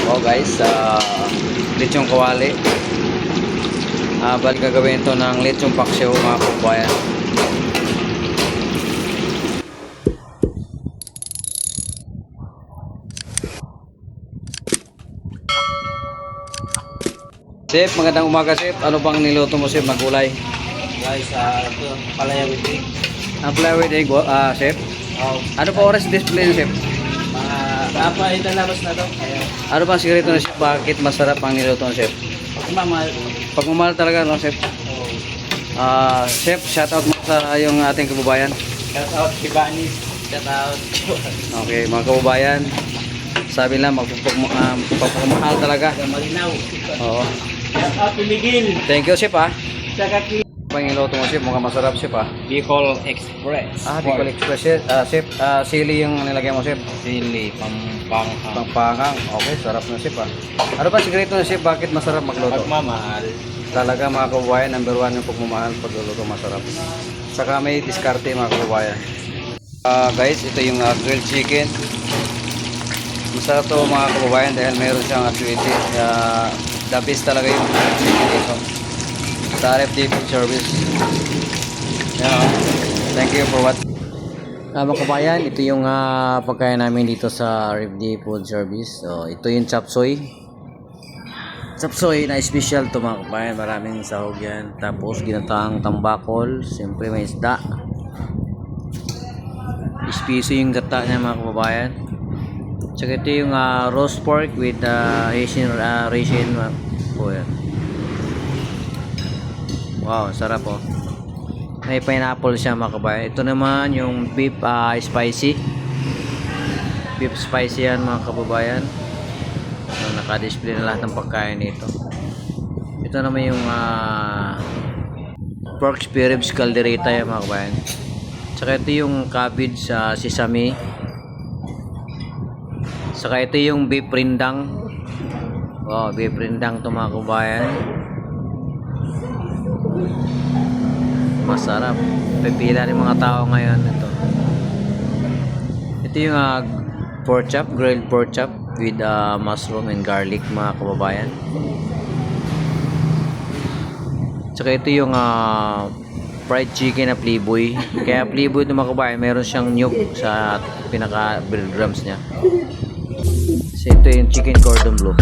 Oh guys, lechong kawali. Balik gagawin ito ng lechong paksiw mga kabayan. Chef, magandang umaga chef. Ano bang niluto mo chef na gulay? Guys, ito, palaya with egg. Ang flour with egg, chef. Oh, Ano pa oras display chef? ilalabas na to. Ayan. Ano bang sikreto na chef? Bakit masarap ang niluto ng chef? Mamahal. Pagmamahal talaga no chef? Oh. Chef, shoutout mo sa yung ating kababayan. Shout out si Banis. Shout out. Okay, mga kababayan. Sabi lang, magpapagmahal talaga. Malinaw. Oo. Shout out to Miguel. Thank you chef ah. Saka kay Pangiloto mo chef, mukhang masarap chef ah. Bicol Express. Bicol Express chef. Sili yung nilagay mo chef. Sili, pampang. Pangpangang. Okay, sarap na chef ah. Ano ba sikreto na chef? Bakit masarap magluto? Pagmamahal. Talaga mga kababayan, number 1 yung pagmamahal pagluluto masarap. Saka may diskarte mga kababayan. Guys, ito yung grilled chicken. Masarap to mga kababayan dahil meron siyang activity. The best talaga yung grilled chicken dito. Sa RFD Food Service. Yeah, thank you for what. Mga kababayan, ito yung pagkain namin dito sa RFD Food Service. So, ito yung chop suey. Chop suey na special to mga kababayan. Maraming sahog yan. Tapos ginataang tambakol. Siyempre may isda. Ispiso yung gata niya mga kababayan. Tsaka ito yung roast pork with Asian po yan. Wow, sarap oh. May pineapple siya mga kabayan. Ito naman yung beef spicy. Beef spicy yan mga kababayan. So, naka-display na lahat ng pagkain nito. Ito naman yung pork spare ribs caldereta yan mga kabayan. Saka ito yung cabbage sesame. Saka ito yung beef rindang. Wow, beef rindang to mga kabayan. Masarap. Pipila ng mga tao ngayon ito. Ito yung pork chop, grilled pork chop with mushroom and garlic mga kababayan. Tsaka ito yung fried chicken na Playboy. Kaya Playboy ito mga kababayan, meron siyang nyug sa pinaka breadcrumbs niya. So ito yung chicken cordon bleu.